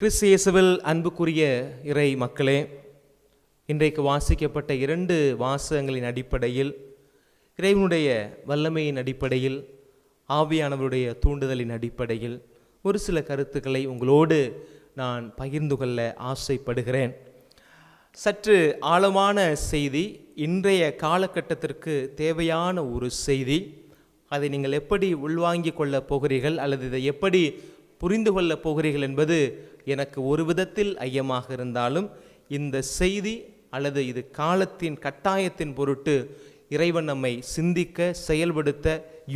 கிறிஸ்து இயேசுவில் அன்புக்குரிய இறை மக்களே, இன்றைக்கு வாசிக்கப்பட்ட 2 வாசகங்களின் அடிப்படையில், இறைவனுடைய வல்லமையின் அடிப்படையில், ஆவியானவருடைய தூண்டுதலின் அடிப்படையில் ஒரு சில கருத்துக்களை உங்களோடு நான் பகிர்ந்து கொள்ள ஆசைப்படுகிறேன். சற்று ஆழமான செய்தி, இன்றைய காலகட்டத்திற்கு தேவையான ஒரு செய்தி. அதை நீங்கள் எப்படி உள்வாங்கிக் கொள்ளப் போகிறீர்கள் அல்லது இதை எப்படி புரிந்து கொள்ளப் போகிறீர்கள் என்பது எனக்கு ஒரு விதத்தில் ஐயமாக இருந்தாலும், இந்த செய்தி அல்லது இது காலத்தின் கட்டாயத்தின் பொருட்டு இறைவன் நம்மை சிந்திக்க, செயல்படுத்த,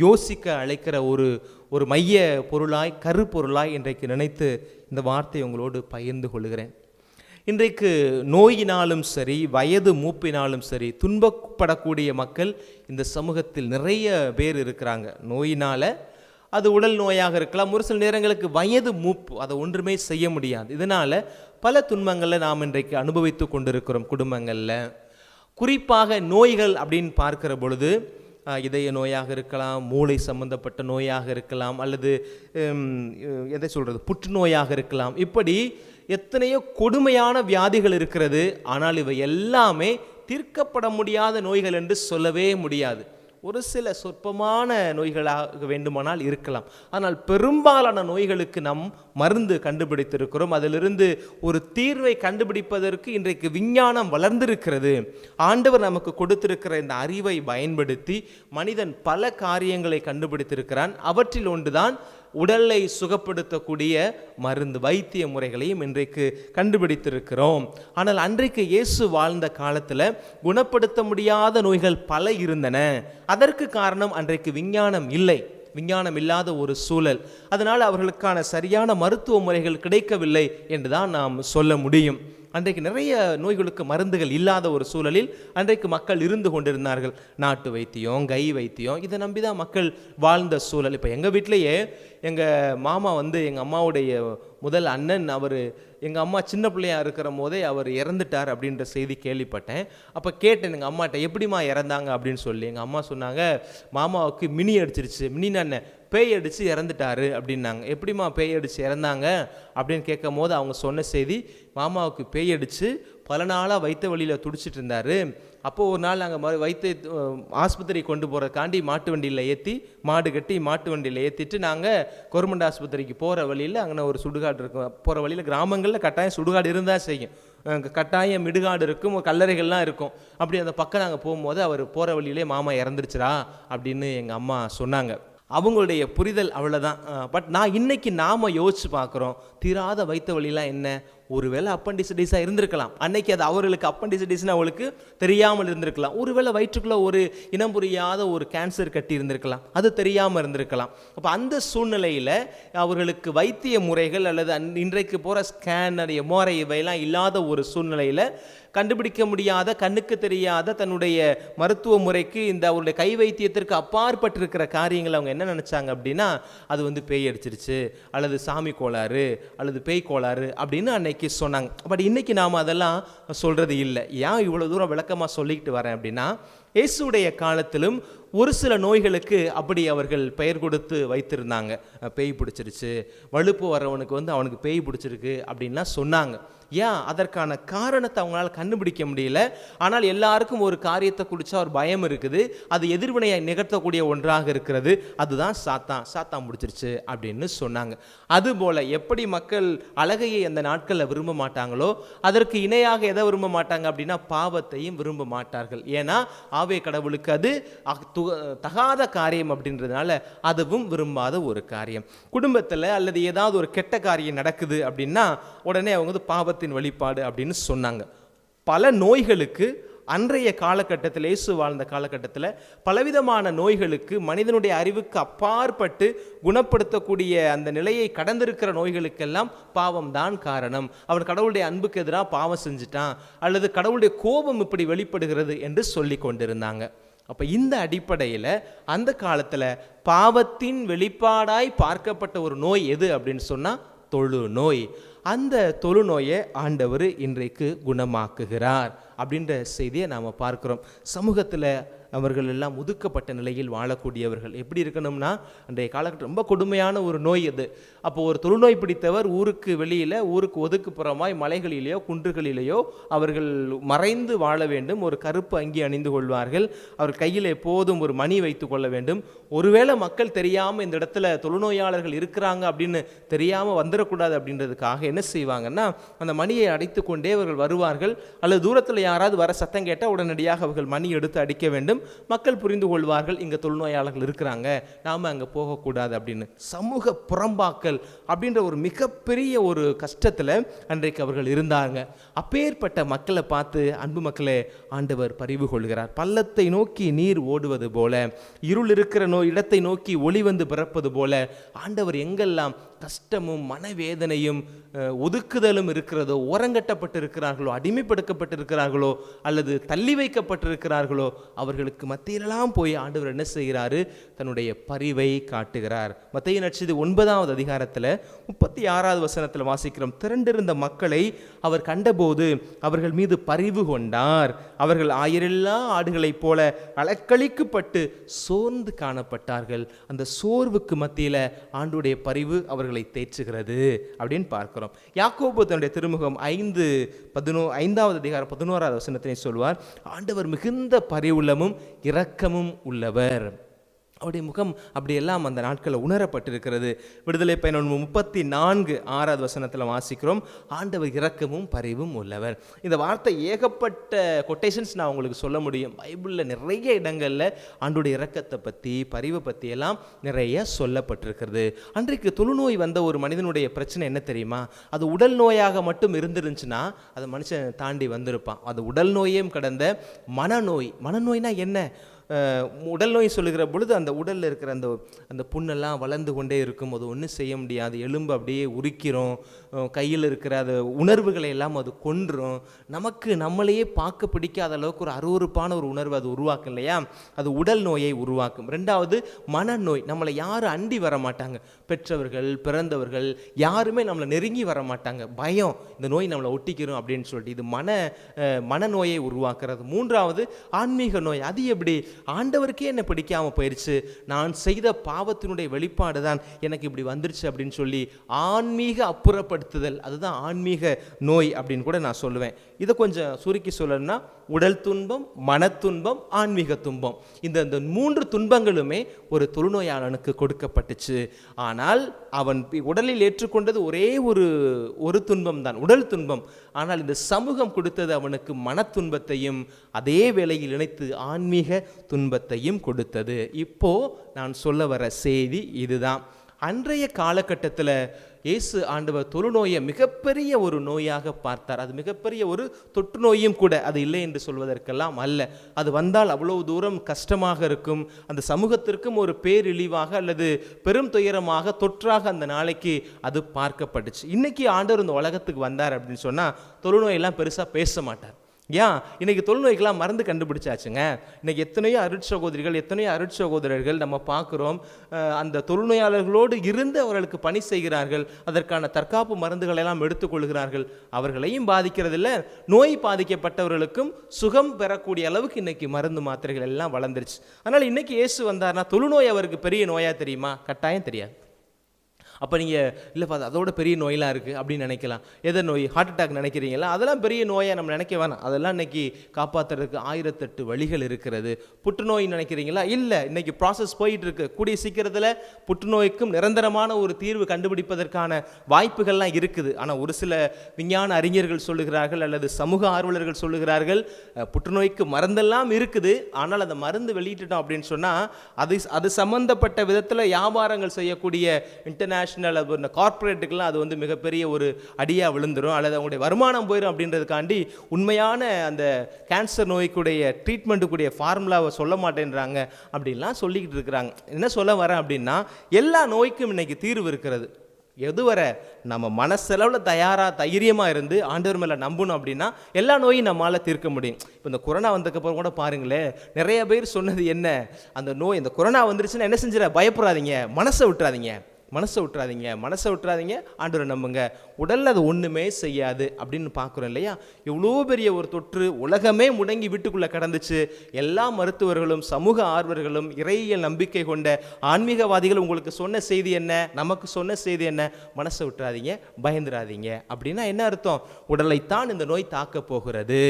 யோசிக்க அழைக்கிற ஒரு மைய பொருளாய், கருப்பொருளாய் இன்றைக்கு நினைத்து இந்த வார்த்தையை உங்களோடு பகிர்ந்து கொள்கிறேன். இன்றைக்கு நோயினாலும் சரி, வயது மூப்பினாலும் சரி துன்பப்படக்கூடிய மக்கள் இந்த சமூகத்தில் நிறைய பேர் இருக்கிறாங்க. நோயினால் அது உடல் நோயாக இருக்கலாம், ஒரு சில நேரங்களுக்கு வயது மூப்பு, அதை ஒன்றுமே செய்ய முடியாது. இதனால் பல துன்பங்களில் நாம் இன்றைக்கு அனுபவித்து கொண்டிருக்கிறோம் குடும்பங்களில். குறிப்பாக நோய்கள் அப்படின்னு பார்க்கிற பொழுது இதய நோயாக இருக்கலாம், மூளை சம்பந்தப்பட்ட நோயாக இருக்கலாம், அல்லது எதை சொல்கிறது புற்றுநோயாக இருக்கலாம். இப்படி எத்தனையோ கொடுமையான வியாதிகள் இருக்கிறது. ஆனால் இவை எல்லாமே தீர்க்கப்பட முடியாத நோய்கள் என்று சொல்லவே முடியாது. ஒரு சில சொற்பமான நோய்களாக வேண்டுமானால் இருக்கலாம். ஆனால் பெரும்பாலான நோய்களுக்கு நாம் மருந்து கண்டுபிடித்திருக்கிறோம். அதிலிருந்து ஒரு தீர்வை கண்டுபிடிப்பதற்கு இன்றைக்கு விஞ்ஞானம் வளர்ந்திருக்கிறது. ஆண்டவர் நமக்கு கொடுத்திருக்கிற இந்த அறிவை பயன்படுத்தி மனிதன் பல காரியங்களை கண்டுபிடித்திருக்கிறான். அவற்றில் ஒன்றுதான் உடலை சுகப்படுத்தக்கூடிய மருந்து, வைத்திய முறைகளையும் இன்றைக்கு கண்டுபிடித்திருக்கிறோம். ஆனால் அன்றைக்கு இயேசு வாழ்ந்த காலத்தில் குணப்படுத்த முடியாத நோய்கள் பல இருந்தன. அதற்கு காரணம் அன்றைக்கு விஞ்ஞானம் இல்லை, விஞ்ஞானம் இல்லாத ஒரு சூழல். அதனால் அவர்களுக்கான சரியான மருத்துவ முறைகள் கிடைக்கவில்லை என்றுதான் நாம் சொல்ல முடியும். அன்றைக்கு நிறைய நோய்களுக்கு மருந்துகள் இல்லாத ஒரு சூழலில் அன்றைக்கு மக்கள் இருந்து கொண்டிருந்தார்கள். நாட்டு வைத்தியம், கை வைத்தியம், இதை நம்பி தான் மக்கள் வாழ்ந்த சூழல். இப்போ எங்கள் வீட்டிலையே எங்கள் மாமா எங்கள் அம்மாவுடைய முதல் அண்ணன், அவர் எங்கள் அம்மா சின்ன பிள்ளையாக இருக்கிற போதே அவர் இறந்துட்டார் அப்படின்ற செய்தி கேள்விப்பட்டேன். அப்போ கேட்டேன் எங்கள் அம்மாட்ட, எப்படிமா இறந்தாங்க அப்படின்னு சொல்லி. எங்கள் அம்மா சொன்னாங்க, மாமாவுக்கு மினி அடிச்சிருச்சு. மினின்னு என்ன, பேய் அடித்து இறந்துட்டாரு அப்படின்னாங்க. எப்படிமா பேய் அடித்து இறந்தாங்க அப்படின்னு கேட்கும் போது அவங்க சொன்ன செய்தி, மாமாவுக்கு பேய் அடித்து பல நாளாக வைத்த வழியில் துடிச்சிட்டு இருந்தார். அப்போது ஒரு நாள் நாங்கள் வைத்த ஆஸ்பத்திரி கொண்டு போகிறதுக்காண்டி மாட்டு வண்டியில் ஏற்றி, மாடு கட்டி மாட்டு வண்டியில் ஏற்றிட்டு நாங்கள் கவர்மெண்ட் ஆஸ்பத்திரிக்கு போகிற வழியில் அங்கே ஒரு சுடுகாடு இருக்கும். போகிற வழியில் கிராமங்களில் கட்டாயம் சுடுகாடு இருந்தால் செய்யும், கட்டாயம் மிடுகாடு இருக்கும், கல்லறைகள்லாம் இருக்கும். அப்படி அந்த பக்கம் நாங்கள் போகும்போது அவர் போகிற வழியிலே மாமா இறந்துருச்சுரா அப்படின்னு எங்கள் அம்மா சொன்னாங்க. அவங்களுடைய புரிதல் அவ்வளோதான். பட் இன்னைக்கு நாம் யோசிச்சு பார்க்குறோம், தீராத வைத்த வழியெலாம் என்ன, ஒருவேளை அப்பண்டிசிட்டிஸாக இருந்திருக்கலாம். அன்னைக்கு அது அவர்களுக்கு அப்பண்டிசிட்டிஸ்னு அவளுக்கு தெரியாமல் இருந்திருக்கலாம். ஒருவேளை வயிற்றுக்குள்ளே ஒரு இனம் புரியாத ஒரு கேன்சர் கட்டி இருந்திருக்கலாம், அது தெரியாமல் இருந்திருக்கலாம். அப்போ அந்த சூழ்நிலையில் அவர்களுக்கு வைத்திய முறைகள் அல்லது இன்றைக்கு போகிற ஸ்கேன், எம்ஆர்ஐ இவையெல்லாம் இல்லாத ஒரு சூழ்நிலையில் கண்டுபிடிக்க முடியாத, கண்ணுக்கு தெரியாத தன்னுடைய மருத்துவ முறைக்கு இந்த அவருடைய கை வைத்தியத்திற்கு அப்பாற்பட்டிருக்கிற காரியங்கள் அவங்க என்ன நினச்சாங்க அப்படின்னா, அது பேய் அடிச்சிருச்சு அல்லது சாமி கோளாறு அல்லது பேய் கோளாறு அப்படின்னு அன்னைக்கு சொன்னாங்க. பட் இன்னைக்கு நாம் அதெல்லாம் சொல்கிறது இல்லை. ஏன் இவ்வளோ தூரம் விளக்கமாக சொல்லிக்கிட்டு வரேன் அப்படின்னா, இயேசுடைய காலத்திலும் ஒரு சில நோய்களுக்கு அப்படி அவர்கள் பெயர் கொடுத்து வைத்திருந்தாங்க. பேய் பிடிச்சிருச்சு, வலுப்பு வர்றவனுக்கு அவனுக்கு பேய் பிடிச்சிருக்கு அப்படின்லாம் சொன்னாங்க. ஏன், அதற்கான காரணத்தை அவங்களால கண்டுபிடிக்க முடியல. ஆனால் எல்லாருக்கும் ஒரு காரியத்தை குடிச்சா ஒரு பயம் இருக்குது, அது எதிர்வினையை நிகழ்த்தக்கூடிய ஒன்றாக இருக்கிறது, அதுதான் சாத்தான் பிடிச்சிருச்சு அப்படின்னு சொன்னாங்க. அதுபோல் எப்படி மக்கள் அழகையை அந்த நாட்களில் விரும்ப மாட்டாங்களோ, அதற்கு இணையாக எதை விரும்ப மாட்டாங்க அப்படின்னா பாவத்தையும் விரும்ப மாட்டார்கள். ஏன்னா ஆவே கடவுளுக்கு அது தகாத காரியம் அப்படின்றதுனால அதுவும் விரும்பாத ஒரு காரியம். குடும்பத்தில் அல்லது ஏதாவது ஒரு கெட்ட காரியம் நடக்குது அப்படின்னா உடனே அவங்க பாவத்தின் வெளிப்பாடு அப்படின்னு சொன்னாங்க. பல நோய்களுக்கு அன்றைய காலகட்டத்தில், இயேசு வாழ்ந்த காலகட்டத்தில் பலவிதமான நோய்களுக்கு மனிதனுடைய அறிவுக்கு அப்பாற்பட்டு குணப்படுத்தக்கூடிய அந்த நிலையை கடந்திருக்கிற நோய்களுக்கெல்லாம் பாவம் தான் காரணம். அவன் கடவுளுடைய அன்புக்கு எதிராக பாவம் செஞ்சுட்டான் அல்லது கடவுளுடைய கோபம் இப்படி வெளிப்படுகிறது என்று சொல்லி கொண்டிருந்தாங்க. அப்போ இந்த அடிப்படையில் அந்த காலத்தில் பாவத்தின் வெளிப்பாடாய் பார்க்கப்பட்ட ஒரு நோய் எது அப்படின்னு சொன்னால் தொழுநோய். அந்த தொழுநோயை ஆண்டவர் இன்றைக்கு குணமாக்குகிறார் அப்படின்ற செய்தியை நாம் பார்க்குறோம். சமூகத்தில் அவர்கள் எல்லாம் ஒதுக்கப்பட்ட நிலையில் வாழக்கூடியவர்கள். எப்படி இருக்கணும்னா, அன்றைய காலகட்டம் ரொம்ப கொடுமையான ஒரு நோய் அது. அப்போது ஒரு தொழுநோய் பிடித்தவர் ஊருக்கு வெளியில், ஊருக்கு ஒதுக்குப்புறமாய் மலைகளிலேயோ குன்றுகளிலேயோ அவர்கள் மறைந்து வாழ வேண்டும். ஒரு கருப்பு அங்கி அணிந்து கொள்வார்கள். அவர் கையில் எப்போதும் ஒரு மணி வைத்து கொள்ள வேண்டும். ஒருவேளை மக்கள் தெரியாமல் இந்த இடத்துல தொழுநோயாளர்கள் இருக்கிறாங்க அப்படின்னு தெரியாமல் வந்துடக்கூடாது அப்படின்றதுக்காக என்ன செய்வாங்கன்னா, அந்த மணியை அடித்து கொண்டே அவர்கள் வருவார்கள். அல்லது தூரத்தில் யாராவது வர சத்தம் கேட்டால் உடனடியாக அவர்கள் மணி எடுத்து அடிக்க வேண்டும். மக்கள் புரிந்து கொள்வார்கள், இங்கே தொழுநோயாளர்கள் இருக்கிறாங்க, நாம் அங்கே போகக்கூடாது அப்படின்னு. சமூக புறம்பாக்கல் அப்படின்ற ஒரு மிகப்பெரிய ஒரு கஷ்டத்தில் அன்றைக்கு அவர்கள் இருந்தாங்க. அப்பேற்பட்ட மக்களை பார்த்து, அன்பு மக்களே, ஆண்டவர் பரிவு கொள்கிறார். பள்ளத்தை நோக்கி நீர் ஓடுவது போல, இருள் இருக்கிற இடத்தை நோக்கி ஒளி வந்து பிறப்பது போல, ஆண்டவர் எங்கெல்லாம் கஷ்டமும் மனவேதனையும் ஒதுக்குதலும் இருக்கிறதோ, ஓரங்கட்டப்பட்டிருக்கிறார்களோ, அடிமைப்படுத்தப்பட்டிருக்கிறார்களோ, அல்லது தள்ளி வைக்கப்பட்டிருக்கிறார்களோ, அவர்களுக்கு மத்தியிலெல்லாம் போய் ஆண்டவர் என்ன செய்கிறாரு? தன்னுடைய பரிவை காட்டுகிறார். மத்தேயு நற்செய்தி 9வது அதிகாரத்தில் 36வது வசனத்தில் வாசிக்கிறோம். திரண்டிருந்த மக்களை அவர் கண்டபோது அவர்கள் மீது பரிவு கொண்டார். அவர்கள் ஆயிரெல்லா ஆடுகளைப் போல அலக்களிக்கப்பட்டு சோர்ந்து காணப்பட்டார்கள். அந்த சோர்வுக்கு மத்தியில் ஆண்டுடைய பரிவு அவர்களை தேற்றுகிறது அப்படின்னு பார்க்கிறோம். யாக்கோபு தன்னுடைய திருமுகம் 5வது அதிகாரம் 11வது வசனத்தினை சொல்வார், ஆண்டவர் மிகுந்த பரிவுள்ளமும் இரக்கமும் உள்ளவர். அவருடைய முகம் அப்படியெல்லாம் அந்த நாட்களில் உணரப்பட்டிருக்கிறது. விடுதலை பயணம் 34 வசனத்தில் வாசிக்கிறோம், ஆண்டவர் இரக்கமும் பரிவும் உள்ளவர். இந்த வார்த்தை ஏகப்பட்ட கொட்டேஷன்ஸ் நான் உங்களுக்கு சொல்ல முடியும். பைபிளில் நிறைய இடங்களில் ஆண்டோடைய இரக்கத்தை பற்றி, பரிவை பற்றி எல்லாம் நிறைய சொல்லப்பட்டிருக்கிறது. அன்றைக்கு தொழுநோய் வந்த ஒரு மனிதனுடைய பிரச்சனை என்ன தெரியுமா? அது உடல் நோயாக மட்டும் இருந்துருந்துச்சுன்னா அது மனுஷன் தாண்டி வந்திருப்பான். அது உடல் நோயும் கடந்த மனநோய். மனநோய்னா என்ன? உடல் நோய் சொல்லுகிற பொழுது அந்த உடலில் இருக்கிற அந்த புண்ணெல்லாம் வளர்ந்து கொண்டே இருக்கும். அது ஒன்றும் செய்ய முடியாது. எலும்பு அப்படியே உரிக்கிறோம். கையில் இருக்கிற அது உணர்வுகளை எல்லாம் அது கொன்றும். நமக்கு நம்மளையே பார்க்க பிடிக்காத அளவுக்கு ஒரு அருவருப்பான ஒரு உணர்வு அது உருவாக்கும் இல்லையா? அது உடல் நோயை உருவாக்கும். 2வது மனநோய். நம்மளை யாரும் அண்டி வர மாட்டாங்க. பெற்றவர்கள், பிறந்தவர்கள் யாருமே நம்மளை நெருங்கி வர மாட்டாங்க. பயம், இந்த நோய் நம்மளை ஒட்டிக்கிறோம் அப்படின்னு சொல்லிட்டு இது மனநோயை உருவாக்குறது. 3வது ஆன்மீக நோய். அது எப்படி? ஆண்டவருக்கே என்ன பிடிக்காம போயிடுச்சு, நான் செய்த பாவத்தினுடைய வெளிப்பாடு தான் எனக்கு இப்படி வந்துருச்சு அப்படின்னு சொல்லி ஆன்மீக அப்புறப்படுத்துதல். அதுதான் ஆன்மீக நோய் அப்படின்னு கூட நான் சொல்லுவேன். இதை கொஞ்சம் சுருக்கி சொல்லணும்னா, உடல் துன்பம், மனத்துன்பம், ஆன்மீக துன்பம். இந்த 3 துன்பங்களுமே ஒரு தொழுநோயாளனுக்கு கொடுக்கப்பட்டுச்சு. ஆனால் அவன் உடலில் ஏற்றுக்கொண்டது ஒரே ஒரு துன்பம் தான், உடல் துன்பம். ஆனால் இந்த சமூகம் கொடுத்தது அவனுக்கு மனத்துன்பத்தையும் அதே வேளையில் இணைத்து ஆன்மீக துன்பத்தையும் கொடுத்தது. இப்போ நான் சொல்ல வர செய்தி இதுதான். அன்றைய காலகட்டத்தில் இயேசு ஆண்டவர் தொழுநோயை மிகப்பெரிய ஒரு நோயாக பார்த்தார். அது மிகப்பெரிய ஒரு தொற்று நோயும் கூட, அது இல்லை என்று சொல்வதற்கெல்லாம் அல்ல. அது வந்தால் அவ்வளவு தூரம் கஷ்டமாக இருக்கும். அந்த சமூகத்திற்கும் ஒரு பேரிழிவாக அல்லது பெரும் துயரமாக, தொற்றாக அந்த நாளைக்கு அது பார்க்கப்பட்டுச்சு. இன்னைக்கு ஆண்டவர் இந்த உலகத்துக்கு வந்தார் அப்படின்னு சொன்னால் தொழுநோயெல்லாம் பெருசாக பேச மாட்டார். ஏன்? இன்னைக்கு தொழுநோய்க்கெல்லாம் மருந்து கண்டுபிடிச்சாச்சுங்க. இன்னைக்கு எத்தனையோ அருட்சகோதரிகள், எத்தனையோ அருட்சகோதரர்கள் நம்ம பார்க்குறோம். அந்த தொழுநோயாளர்களோடு இருந்து அவர்களுக்கு பணி செய்கிறார்கள். அதற்கான தற்காப்பு மருந்துகள் எல்லாம் எடுத்துக்கொள்கிறார்கள். அவர்களையும் பாதிக்கிறதில்ல, நோய் பாதிக்கப்பட்டவர்களுக்கும் சுகம் பெறக்கூடிய அளவுக்கு இன்னைக்கு மருந்து மாத்திரைகள் எல்லாம் வளர்ந்துருச்சு. அதனால் இன்னைக்கு இயேசு வந்தார்னா தொழுநோய் அவருக்கு பெரிய நோயாக தெரியுமா? கட்டாயம் தெரியாது. அப்போ நீங்கள் இல்லைப்பா அதோட பெரிய நோயெலாம் இருக்குது அப்படின்னு நினைக்கலாம். எதை நோய்? ஹார்ட் அட்டாக் நினைக்கிறீங்களா? அதெல்லாம் பெரிய நோயை நம்ம நினைக்க வேணாம். அதெல்லாம் இன்றைக்கி காப்பாற்றுறதுக்கு 1008 வழிகள் இருக்கிறது. புற்றுநோய் நினைக்கிறீங்களா? இல்லை, இன்றைக்கி ப்ராசஸ் போயிட்டுருக்கு. கூடிய சீக்கிரத்தில் புற்றுநோய்க்கும் நிரந்தரமான ஒரு தீர்வு கண்டுபிடிப்பதற்கான வாய்ப்புகள்லாம் இருக்குது. ஆனால் ஒரு சில விஞ்ஞான அறிஞர்கள் சொல்லுகிறார்கள், அல்லது சமூக ஆர்வலர்கள் சொல்லுகிறார்கள், புற்றுநோய்க்கு மருந்தெல்லாம் இருக்குது, ஆனால் அந்த மருந்து வெளியிட்டுட்டோம் அப்படின்னு சொன்னால் அது சம்பந்தப்பட்ட விதத்தில் வியாபாரங்கள் செய்யக்கூடிய இன்டர்நேஷ்னல் கார்பரேட்டுக்கெல்லாம் அது வந்து மிகப்பெரிய ஒரு அடியாக விழுந்துடும், அல்லது அவங்களுடைய வருமானம் போயிடும். அப்படின்றதுக்காண்டி உண்மையான அந்த கேன்சர் நோய்க்குடைய ட்ரீட்மெண்ட்டுக்குடைய ஃபார்முலாவை சொல்ல மாட்டேன்றாங்க அப்படின்லாம் சொல்லிக்கிட்டு இருக்கிறாங்க. என்ன சொல்ல வரேன் அப்படின்னா, எல்லா நோய்க்கும் இன்னைக்கு தீர்வு இருக்கிறது. எதுவரை நம்ம மனசெலவில் தைரியமாக இருந்து ஆண்டவர் மேலே நம்பணும் அப்படின்னா எல்லா நோயும் நம்மளால் தீர்க்க முடியும். இப்போ இந்த கொரோனா வந்ததுக்கப்புறம் கூட பாருங்களேன், நிறைய பேர் சொன்னது என்ன, அந்த நோய் இந்த கொரோனா வந்துருச்சுன்னா என்ன செஞ்சிட, பயப்படாதீங்க, மனசை விட்டுறாதீங்க, ஆண்டவரை நம்புங்க, உடலில் அது ஒன்றுமே செய்யாது அப்படின்னு பார்க்குறோம் இல்லையா? எவ்வளோ பெரிய ஒரு தொற்று, உலகமே முடங்கி வீட்டுக்குள்ளே கடந்துச்சு. எல்லா மருத்துவர்களும் சமூக ஆர்வர்களும் இறையியல் நம்பிக்கை கொண்ட ஆன்மீகவாதிகள் உங்களுக்கு சொன்ன செய்தி என்ன, நமக்கு சொன்ன செய்தி என்ன? மனசை விட்டுறாதீங்க, பயந்துடாதீங்க. அப்படின்னா என்ன அர்த்தம்? உடலைத்தான் இந்த நோய் தாக்க போகிறது.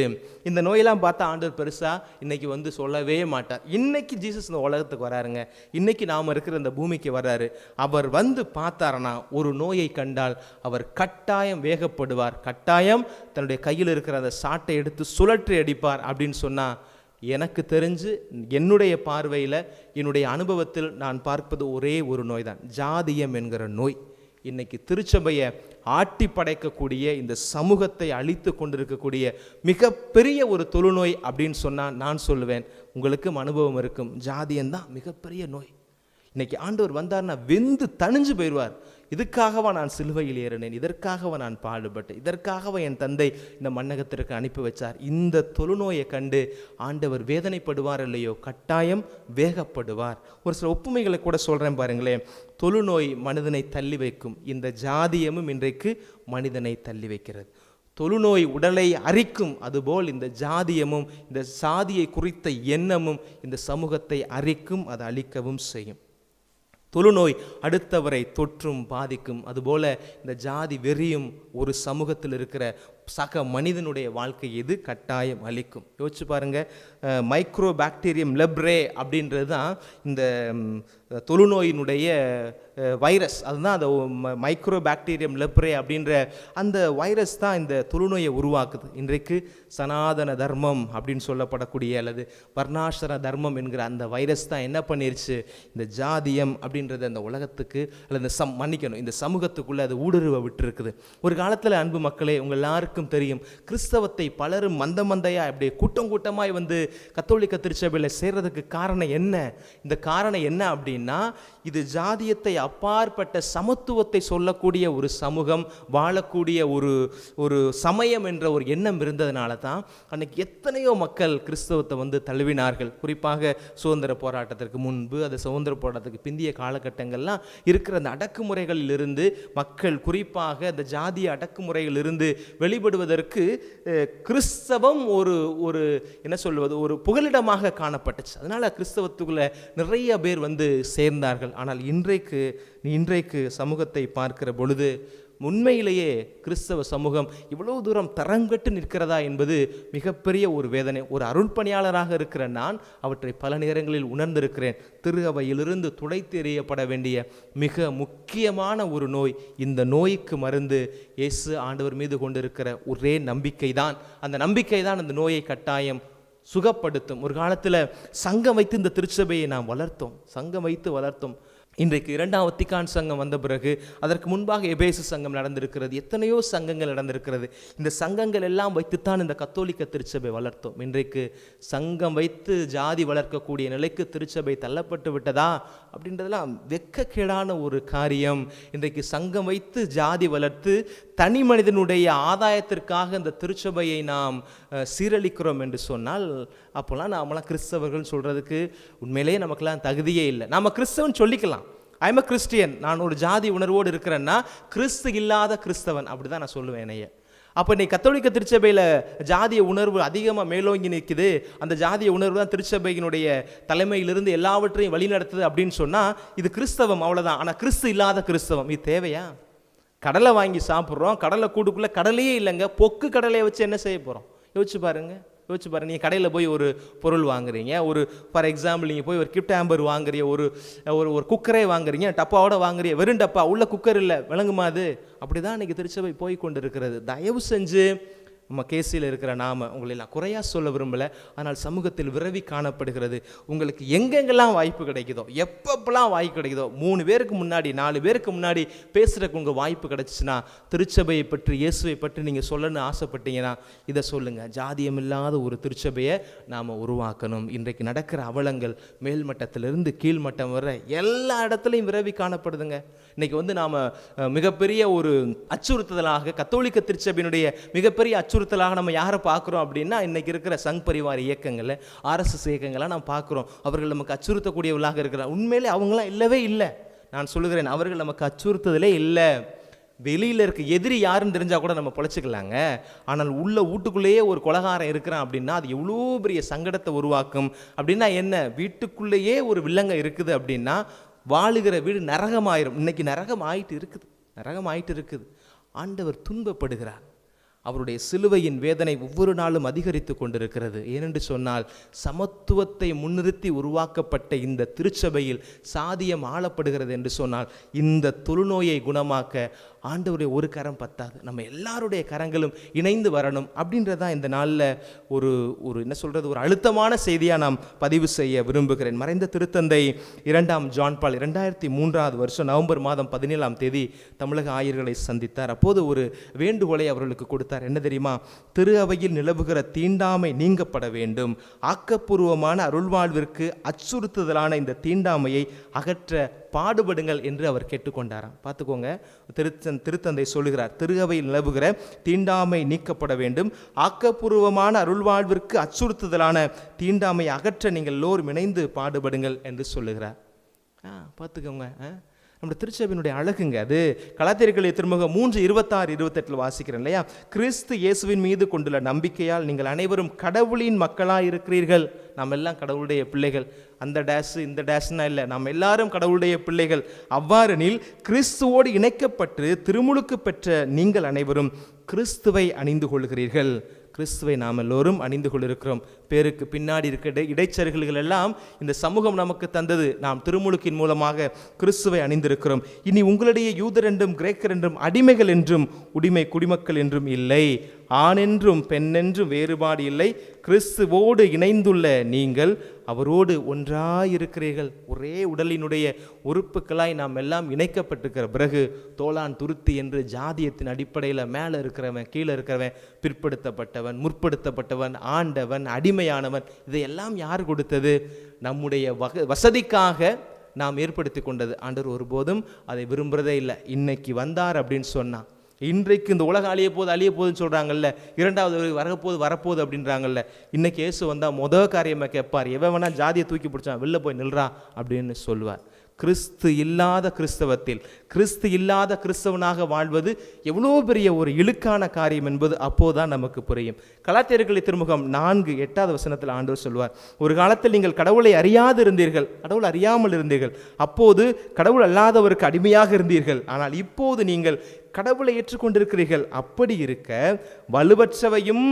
இந்த நோயெல்லாம் பார்த்தா ஆண்டவர் பெருசா இன்னைக்கு வந்து சொல்லவே மாட்டார். இன்னைக்கு ஜீசஸ் இந்த உலகத்துக்கு வராருங்க. இன்னைக்கு நாம் இருக்கிற இந்த பூமிக்கு வர்றாரு. அவர் வந்து பார்த்தாருன்னா ஒரு நோயை கண்டால் அவர் கட்டாயம் வேகப்படுவார், கட்டாயம் தன்னுடைய கையில் இருக்கிற அந்த சாட்டை எடுத்து சுழற்றி அடிப்பார் அப்படின்னு சொன்னா, எனக்கு தெரிஞ்சு என்னுடைய பார்வையில் என்னுடைய அனுபவத்தில் நான் பார்ப்பது ஒரே ஒரு நோய் தான், ஜாதியம் என்கிற நோய். இன்னைக்கு திருச்சபையை ஆட்டி படைக்கக்கூடிய, இந்த சமூகத்தை அழித்து கொண்டிருக்கக்கூடிய மிகப்பெரிய ஒரு தொழுநோய் அப்படின்னு சொன்னால் நான் சொல்லுவேன், உங்களுக்கும் அனுபவம் இருக்கும், ஜாதியம்தான் மிகப்பெரிய நோய். இன்னைக்கு ஆண்டவர் வந்தார்னா வெந்து தணிஞ்சு போயிடுவார். இதுக்காகவா நான் சிலுவையில் ஏறினேன், இதற்காகவா நான் பாடுபட்டேன், இதற்காகவா என் தந்தை இந்த மண்ணகத்திற்கு அனுப்பி வச்சார். இந்த தொழுநோயை கண்டு ஆண்டவர் வேதனைப்படுவார் இல்லையோ, கட்டாயம் வேகப்படுவார். ஒரு சில ஒப்புமைகளை கூட சொல்கிறேன் பாருங்களேன். தொழுநோய் மனிதனை தள்ளி வைக்கும், இந்த ஜாதியமும் இன்றைக்கு மனிதனை தள்ளி வைக்கிறது. தொழுநோய் உடலை அரிக்கும், அதுபோல் இந்த ஜாதியமும் இந்த சாதியை குறித்த எண்ணமும் இந்த சமூகத்தை அரிக்கும், அதை அழிக்கவும் செய்யும். தொழுநோய் அடுத்தவரை தொற்றும் பாதிக்கும், அதுபோல இந்த ஜாதி வெறியும் ஒரு சமூகத்தில் இருக்கிற சக மனிதனுடைய வாழ்க்கை இது கட்டாயம் அளிக்கும். யோசிச்சு பாருங்க, மைக்ரோ பாக்டீரியம் லெப்ரே அப்படின்றது தான் இந்த தொழுநோயினுடைய வைரஸ். அதுதான் அந்த மைக்ரோ பாக்டீரியம் லெப்ரே அப்படின்ற அந்த வைரஸ் தான் இந்த தொழுநோயை உருவாக்குது. இன்றைக்கு சனாதன தர்மம் அப்படின்னு சொல்லப்படக்கூடிய அல்லது வர்ணாசிர தர்மம் என்கிற அந்த வைரஸ் தான் என்ன பண்ணிருச்சு, இந்த ஜாதியம் அப்படின்றது அந்த உலகத்துக்கு அல்லது இந்த சமூகத்துக்குள்ளே அது ஊடுருவ விட்டு இருக்குது. ஒரு காலத்தில் அன்பு மக்களே, உங்கள் எல்லாருக்கும் தெரியும், கிறிஸ்தவத்தை பலரும் மந்தையா அப்படியே கூட்டம் கூட்டமாய் வந்து கத்தோலிக்க திருச்சபையில் சேர்றதுக்கு காரணம் என்ன? இந்த காரணம் என்ன அப்படின்னா, இது ஜாதியத்தை அப்பாற்பட்ட சமத்துவத்தை சொல்லக்கூடிய ஒரு சமூகம், வாழக்கூடிய ஒரு சமயம் என்ற ஒரு எண்ணம் இருந்ததுனால தான் அன்னைக்கு எத்தனையோ மக்கள் கிறிஸ்தவத்தை வந்து தழுவினார்கள். குறிப்பாக சுதந்திர போராட்டத்திற்கு முன்பு, அது சுதந்திர போராட்டத்துக்கு பிந்திய காலகட்டங்கள்லாம் இருக்கிற அந்த அடக்குமுறைகளில் இருந்து மக்கள், குறிப்பாக அந்த ஜாதிய அடக்குமுறையில் இருந்து வெளிப்படுவதற்கு கிறிஸ்தவம் ஒரு என்ன சொல்வது, ஒரு புகலிடமாக காணப்பட்டுச்சு. அதனால கிறிஸ்தவத்துக்குள்ள நிறைய பேர் வந்து சேர்ந்தார்கள். ஆனால் இன்றைக்கு சமூகத்தை பார்க்கிற பொழுது உண்மையிலேயே கிறிஸ்தவ சமூகம் இவ்வளவு தூரம் தரங்கட்டு நிற்கிறதா என்பது மிகப்பெரிய ஒரு வேதனை. ஒரு அருள்பணியாளராக இருக்கிற நான் அவற்றை பல நேரங்களில் உணர்ந்திருக்கிறேன். திரு அவையிலிருந்து துடைத்து எறியப்பட வேண்டிய மிக முக்கியமான ஒரு நோய். இந்த நோய்க்கு மருந்து இயேசு ஆண்டவர் மீது கொண்டிருக்கிற ஒரே நம்பிக்கை தான். அந்த நம்பிக்கை தான் அந்த நோயை கட்டாயம் சுகப்படுத்தும். ஒரு காலத்தில் சங்கம் வைத்து இந்த திருச்சபையை நாம் சங்கம் வைத்து வளர்த்தோம். இன்றைக்கு 2ஆம் வத்திக்கான் சங்கம் வந்த பிறகு அதற்கு முன்பாக எபேசு சங்கம் நடந்திருக்கிறது, எத்தனையோ சங்கங்கள் நடந்திருக்கிறது. இந்த சங்கங்கள் எல்லாம் வைத்துத்தான் இந்த கத்தோலிக்க திருச்சபை வளர்த்தோம். இன்றைக்கு சங்கம் வைத்து ஜாதி வளர்க்கக்கூடிய நிலைக்கு திருச்சபை தள்ளப்பட்டு விட்டதா அப்படின்றதெல்லாம் வெட்கக்கேடான ஒரு காரியம். இன்றைக்கு சங்கம் வைத்து ஜாதி வளர்த்து தனி மனிதனுடைய ஆதாயத்திற்காக இந்த திருச்சபையை நாம் சீரழிக்கிறோம் என்று சொன்னால், அப்போல்லாம் நாமெல்லாம் கிறிஸ்தவர்கள் சொல்றதுக்கு உண்மையிலேயே நமக்கெல்லாம் தகுதியே இல்லை. நாம் கிறிஸ்தவன் சொல்லிக்கலாம், ஐ எம் அ கிறிஸ்டியன், நான் ஒரு ஜாதி உணர்வோடு இருக்கிறேன்னா கிறிஸ்து இல்லாத கிறிஸ்தவன், அப்படி தான் நான் சொல்லுவேன் என்னைய. அப்போ நீ கத்தோலிக்க திருச்சபையில் ஜாதிய உணர்வு அதிகமாக மேலோங்கி நிற்குது, அந்த ஜாதிய உணர்வு தான் திருச்சபையினுடைய தலைமையிலிருந்து எல்லாவற்றையும் வழி நடத்துது அப்படின்னு சொன்னால் இது கிறிஸ்தவம், அவ்வளோதான். ஆனால் கிறிஸ்து இல்லாத கிறிஸ்தவம் இது தேவையா? கடலை வாங்கி சாப்பிட்றோம், கடலை கூட்டுக்குள்ளே கடலையே இல்லைங்க, பொக்கு கடலையை வச்சு என்ன செய்ய போகிறோம்? யோசிச்சு பாருங்க. நீங்கள் கடையில் போய் ஒரு பொருள் வாங்குறீங்க, ஒரு ஃபார் எக்ஸாம்பிள் நீங்கள் போய் ஒரு கிஃப்ட் ஹேம்பர் வாங்குறீங்க, ஒரு குக்கரே வாங்குறீங்க, டப்பாவோட வாங்குறீங்க, வெறும் டப்பா, உள்ள குக்கர் இல்லை, விளங்குமா அது? அப்படி தான் இன்றைக்கி திருச்சபை போய் கொண்டு இருக்கிறது. தயவு செஞ்சு நம்ம கேசியில் இருக்கிற நாம உங்களை நான் குறையாக சொல்ல விரும்பலை, ஆனால் சமூகத்தில் விரவி காணப்படுகிறது. உங்களுக்கு எங்கெங்கெல்லாம் வாய்ப்பு கிடைக்குதோ, எப்பப்பெல்லாம் வாய்ப்பு கிடைக்குதோ, 3 பேருக்கு முன்னாடி 4 பேருக்கு முன்னாடி பேசுகிறக்கு உங்கள் வாய்ப்பு கிடைச்சிச்சுன்னா, திருச்சபையை பற்றி இயேசுவை பற்றி நீங்கள் சொல்லணும்னு ஆசைப்பட்டீங்கன்னா இதை சொல்லுங்கள். ஜாதியம் இல்லாத ஒரு திருச்சபையை நாம் உருவாக்கணும். இன்றைக்கு நடக்கிற அவலங்கள் மேல்மட்டத்திலிருந்து கீழ்மட்டம் வர எல்லா இடத்துலையும் விரவி காணப்படுதுங்க. இன்றைக்கி வந்து நாம் மிகப்பெரிய ஒரு அச்சுறுத்தலாக, கத்தோலிக்க திருச்சபையினுடைய மிகப்பெரிய அச்சுறுத்தலாக நம்ம யாரை பார்க்குறோம் அப்படின்னா, இன்றைக்கி இருக்கிற சங் பரிவார இயக்கங்களில், RSS இயக்கங்கள்லாம் நம்ம பார்க்குறோம். அவர்கள் நமக்கு அச்சுறுத்தக்கூடியவர்களாக இருக்கிறார். உண்மையிலே அவங்களாம் இல்லவே இல்லை. நான் சொல்லுகிறேன், அவர்கள் நமக்கு அச்சுறுத்ததிலே இல்லை. வெளியில் இருக்க எதிரி யாருன்னு தெரிஞ்சால் கூட நம்ம பொழைச்சிக்கலாங்க. ஆனால் உள்ள வீட்டுக்குள்ளேயே ஒரு கொலகாரம் இருக்கிறான் அப்படின்னா அது எவ்வளோ பெரிய சங்கடத்தை உருவாக்கும். அப்படின்னா என்ன, வீட்டுக்குள்ளேயே ஒரு வில்லங்க இருக்குது அப்படின்னா வாழுகிற வீடு நரகமாயிரும். இன்னைக்கு நரகம் ஆயிட்டு இருக்குது. ஆண்டவர் துன்பப்படுகிறார். அவருடைய சிலுவையின் வேதனை ஒவ்வொரு நாளும் அதிகரித்து கொண்டிருக்கிறது. ஏனென்று சொன்னால் சமத்துவத்தை முன்னிறுத்தி உருவாக்கப்பட்ட இந்த திருச்சபையில் சாதியம் ஆளப்படுகிறது என்று சொன்னால் இந்த தொழுநோயை குணமாக்க ஆண்டவருடைய ஒரு கரம் பத்தாது, நம்ம எல்லாருடைய கரங்களும் இணைந்து வரணும். அப்படின்றதான் இந்த நாளில் ஒரு என்ன சொல்கிறது, ஒரு அழுத்தமான செய்தியாக நாம் பதிவு செய்ய விரும்புகிறேன். மறைந்த திருத்தந்தை 2ஆம் ஜான் பால் 2003 நவம்பர் மாதம் 17 தமிழக ஆயர்களை சந்தித்தார். அப்போது ஒரு வேண்டுகோளை அவர்களுக்கு கொடுத்தார். என்ன தெரியுமா? திரு அவையில் நிலவுகிற தீண்டாமை நீங்கப்பட வேண்டும். ஆக்கப்பூர்வமான அருள்வாழ்விற்கு அச்சுறுத்துதலான இந்த தீண்டாமையை அகற்ற பாடுபடுங்கள் என்று அவர் கேட்டுக்கொண்டாராம். பார்த்துக்கோங்க, திருத்தந்தை சொல்லுகிறார், திரு அவையில் நிலவுகிற தீண்டாமை நீக்கப்பட வேண்டும், ஆக்கப்பூர்வமான அருள்வாழ்விற்கு அச்சுறுத்துதலான தீண்டாமை அகற்ற நீங்கள் எல்லோரும் இணைந்து பாடுபடுங்கள் என்று சொல்லுகிறார். பார்த்துக்கோங்க, நம்முடைய திருச்சபையினுடைய அழகுங்க அது. கலாத்தியர்கள் திருமுகம் 3:26-28 வாசிக்கிறேன் இல்லையா? கிறிஸ்து இயேசுவின் மீது கொண்டுள்ள நம்பிக்கையால் நீங்கள் அனைவரும் கடவுளின் மக்களாக இருக்கிறீர்கள். நாம் எல்லாம் கடவுளுடைய பிள்ளைகள். அந்த டேஸ் இந்த டேஸ்னா இல்லை, நாம் எல்லாரும் கடவுளுடைய பிள்ளைகள். அவ்வாறெனில் கிறிஸ்துவோடு இணைக்கப்பட்டு திருமுழுக்கு பெற்ற நீங்கள் அனைவரும் கிறிஸ்துவை அணிந்து கொள்கிறீர்கள். கிறிஸ்துவை நாம் எல்லோரும் அணிந்து கொண்டிருக்கிறோம். பேருக்கு பின்னாடி இருக்கிற இடைச்சல்கள் எல்லாம் இந்த சமூகம் நமக்கு தந்தது. நாம் திருமுழுக்கின் மூலமாக கிறிஸ்துவை அணிந்திருக்கிறோம். இனி உங்களுடைய யூதர் என்றும் கிரேக்கர் என்றும் அடிமைகள் என்றும் உடைமை குடிமக்கள் என்றும் இல்லை, ஆண் என்றும் பெண் என்றும் வேறுபாடு இல்லை. கிறிஸ்துவோடு இணைந்துள்ள நீங்கள் அவரோடு ஒன்றாயிருக்கிறீர்கள். ஒரே உடலினுடைய உறுப்புகளாய் நாம் எல்லாம் இணைக்கப்பட்டிருக்கிற பிறகு தோளான் துருத்தி என்று ஜாதியத்தின் அடிப்படையில் மேலே இருக்கிறவன் கீழே இருக்கிறவன், பிற்படுத்தப்பட்டவன் முற்படுத்தப்பட்டவன், ஆண்டவன் அடிமையானவன், இதையெல்லாம் யார் கொடுத்தது? நம்முடைய வசதிக்காக நாம் ஏற்படுத்தி கொண்டது. ஆண்டவர் ஒருபோதும் அதை விரும்புகிறதே இல்லை. இன்னைக்கு வந்தார் அப்படின்னு சொன்னான். இன்றைக்கு இந்த உலகம் அழிய போகுதுன்னு சொல்கிறாங்கல்ல, 2வது வரப்போகுது அப்படின்றாங்கல்ல. இன்னைக்கு இயேசு வந்தால் முதல் காரியமாக கேட்பார், எவன் வேணா ஜாதியை தூக்கி பிடிச்சான் வெளில போய் நில்றா அப்படின்னு சொல்லுவார். கிறிஸ்து இல்லாத கிறிஸ்தவத்தில் கிறிஸ்து இல்லாத கிறிஸ்தவனாக வாழ்வது எவ்வளோ பெரிய ஒரு இழுக்கான காரியம் என்பது அப்போதான் நமக்கு புரியும். கலாத்தியர்கள் திருமுகம் 4:8 ஆண்டவர் சொல்வார், ஒரு காலத்தில் நீங்கள் கடவுளை அறியாமல் இருந்தீர்கள், அப்போது கடவுள் அல்லாதவருக்கு அடிமையாக இருந்தீர்கள். ஆனால் இப்போது நீங்கள் கடவுளை ஏற்றுக்கொண்டிருக்கிறீர்கள். அப்படி இருக்க வலுவற்றவையும்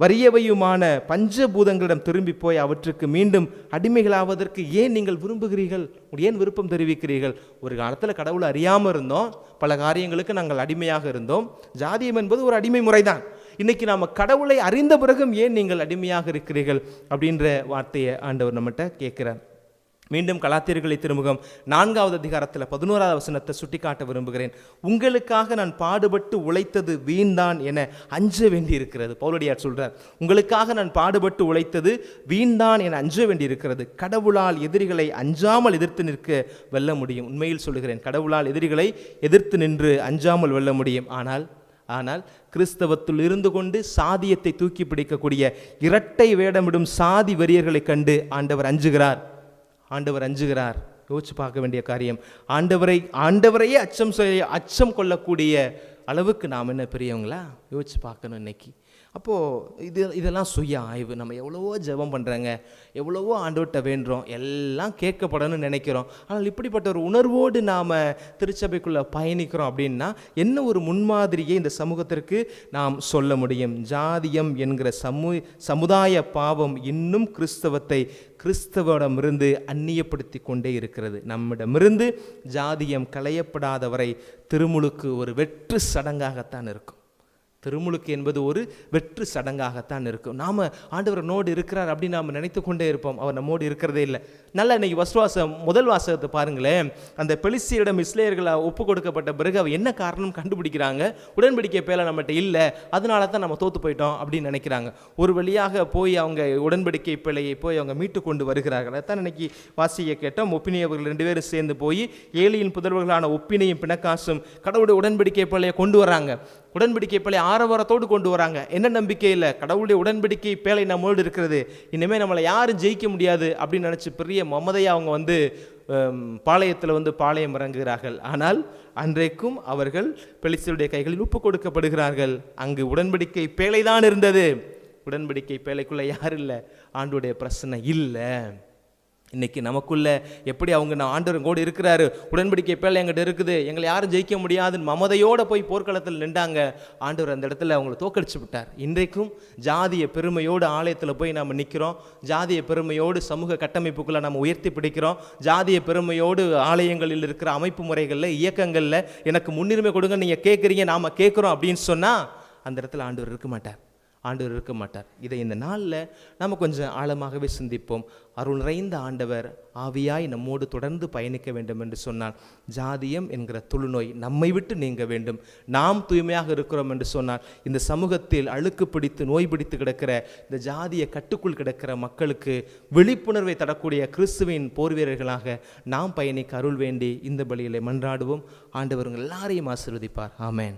வறியவையுமான பஞ்சபூதங்களிடம் திரும்பி போய் அவற்றுக்கு மீண்டும் அடிமைகளாவதற்கு ஏன் நீங்கள் விரும்புகிறீர்கள்? ஏன் விருப்பம் தெரிவிக்கிறீர்கள்? ஒரு காலத்தில் கடவுளை அறியாமல் இருந்தோம், பல காரியங்களுக்கு நாங்கள் அடிமையாக இருந்தோம். ஜாதியம் என்பது ஒரு அடிமை முறைதான். இன்னைக்கு நாம் கடவுளை அறிந்த பிறகும் ஏன் நீங்கள் அடிமையாக இருக்கிறீர்கள் அப்படின்ற வார்த்தையை ஆண்டவர் நம்மகிட்ட கேட்கிறார். மீண்டும் கலாத்தியர்கள் திருமுகம் 4:11 சுட்டிக்காட்ட விரும்புகிறேன். உங்களுக்காக நான் பாடுபட்டு உழைத்தது வீண்தான் என அஞ்ச வேண்டியிருக்கிறது. பவுலடியார் சொல்றார், உங்களுக்காக நான் பாடுபட்டு உழைத்தது வீண்தான் என அஞ்ச வேண்டியிருக்கிறது. கடவுளால் எதிரிகளை அஞ்சாமல் எதிர்த்து நிற்க வெல்ல முடியும். உண்மையில் சொல்லுகிறேன், கடவுளால் எதிரிகளை எதிர்த்து நின்று அஞ்சாமல் வெல்ல முடியும். ஆனால் கிறிஸ்தவத்தில் இருந்து கொண்டு சாதியத்தை தூக்கி பிடிக்கக்கூடிய இரட்டை வேடமிடும் சாதி வெறியர்களை கண்டு ஆண்டவர் அஞ்சுகிறார். யோசிச்சு பார்க்க வேண்டிய காரியம். ஆண்டவரையே அச்சம் கொள்ளக்கூடிய அளவுக்கு நாம் என்ன பெரியவங்களா? யோசிச்சு பார்க்கணும் இன்னைக்கு. அப்போது இதெல்லாம் சுய ஆய்வு. நம்ம எவ்வளவோ ஜெபம் பண்ணுறோங்க, எவ்வளவோ ஆண்டவர்கிட்ட வேண்டுறோம், எல்லாம் கேட்கப்படணும்னு நினைக்கிறோம். ஆனால் இப்படிப்பட்ட ஒரு உணர்வோடு நாம் திருச்சபைக்குள்ளே பயணிக்கிறோம் அப்படின்னா என்ன ஒரு முன்மாதிரியை இந்த சமூகத்திற்கு நாம் சொல்ல முடியும்? ஜாதியம் என்கிற சமுதாய பாவம் இன்னும் கிறிஸ்தவமிருந்து அந்நியப்படுத்தி கொண்டே இருக்கிறது. நம்மிடமிருந்து ஜாதியம் களையப்படாதவரை திருமுழுக்கு ஒரு வெற்று சடங்காகத்தான் இருக்கும். திருமுழுக்கு என்பது ஒரு வெற்று சடங்காகத்தான் இருக்கும். நாம் ஆண்டவர் நோடு இருக்கிறார் அப்படின்னு நாம் நினைத்து கொண்டே இருப்போம். அவர் நம்மோடு இருக்கிறதே இல்லை. நல்லா இன்னைக்கு முதல் வாசகத்தை பாருங்களேன். அந்த பெலிஸ்தியரிடம் இஸ்ரேலர்களை ஒப்பு கொடுக்கப்பட்ட பிறகு அவர் என்ன காரணம் கண்டுபிடிக்கிறாங்க? உடன்படிக்கை பேலை நம்மகிட்ட இல்லை, அதனால தான் நம்ம தோற்று போயிட்டோம் அப்படின்னு நினைக்கிறாங்க. ஒரு வழியாக போய் அவங்க உடன்படிக்கை பேழையை போய் அவங்க மீட்டு கொண்டு வருகிறார்கள். அதான் இன்னைக்கு வாசியை கேட்டோம். ஒப்பினியவர்கள் 2 பேரும் சேர்ந்து போய் ஏலியின் புதல்வர்களான ஒப்பினையும் பிணக்காசும் கடவுளுடைய உடன்படிக்கை பேழையை கொண்டு வராங்க. உடன்படிக்கை பேழை ஆரவாரத்தோடு கொண்டு வராங்க. என்ன நம்பிக்கையில்? கடவுளுடைய உடன்படிக்கை பேழை நம்மளோடு இருக்கிறது, இனிமேல் நம்மளை யாரும் ஜெயிக்க முடியாது அப்படின்னு நினச்சி பெரிய மமதையாக அவங்க பாளையத்தில் வந்து பாளையம் இறங்குகிறார்கள். ஆனால் அன்றைக்கும் அவர்கள் பெலிஸ்தருடைய கைகளில் ஒப்பு கொடுக்கப்படுகிறார்கள். அங்கு உடன்படிக்கை பேழைதான் இருந்தது. உடன்படிக்கை பேழைக்குள்ள யார் இல்லை? ஆண்டவருடைய பிரச்சனை இல்லை. இன்னைக்கு நமக்குள்ள எப்படி அவங்க ஆண்டவர் கூட இருக்கிறாரு, உடன்படிக்கை பேழை எங்கிட்ட இருக்குது, எங்களை யாரும் ஜெயிக்க முடியாதுன்னு மமதையோடு போய் போர்க்களத்தில் நின்றாங்க. ஆண்டவர் அந்த இடத்துல அவங்களை தோக்கடிச்சு விட்டார். இன்றைக்கும் ஜாதிய பெருமையோடு ஆலயத்தில் போய் நம்ம நிற்கிறோம். ஜாதிய பெருமையோடு சமூக கட்டமைப்புக்குள்ளே நம்ம உயர்த்தி பிடிக்கிறோம். ஜாதிய பெருமையோடு ஆலயங்களில் இருக்கிற அமைப்பு முறைகளில் இயக்கங்களில் எனக்கு முன்னுரிமை கொடுங்க நீங்கள் கேட்குறீங்க, நாம் கேட்குறோம் அப்படின்னு சொன்னால் அந்த இடத்துல ஆண்டவர் இருக்க மாட்டார். ஆண்டவர் இருக்க மாட்டார். இதை இந்த நாளில் நம்ம கொஞ்சம் ஆழமாகவே சிந்திப்போம். அருள் நிறைந்த ஆண்டவர் ஆவியாய் நம்மோடு தொடர்ந்து பயணிக்க வேண்டும் என்று சொன்னால் ஜாதியம் என்கிற தொழுநோய் நம்மை விட்டு நீங்க வேண்டும். நாம் தூய்மையாக இருக்கிறோம் என்று சொன்னால் இந்த சமூகத்தில் அழுக்கு பிடித்து நோய் பிடித்து கிடக்கிற இந்த ஜாதிய கட்டுக்குள் கிடக்கிற மக்களுக்கு விழிப்புணர்வை தரக்கூடிய கிறிஸ்துவின் போர் வீரர்களாக நாம் பயணிக்க அருள் வேண்டி இந்த பலியிலே மன்றாடுவோம். ஆண்டவர் எல்லாரையும் ஆசீர்வதிப்பார். ஆமென்.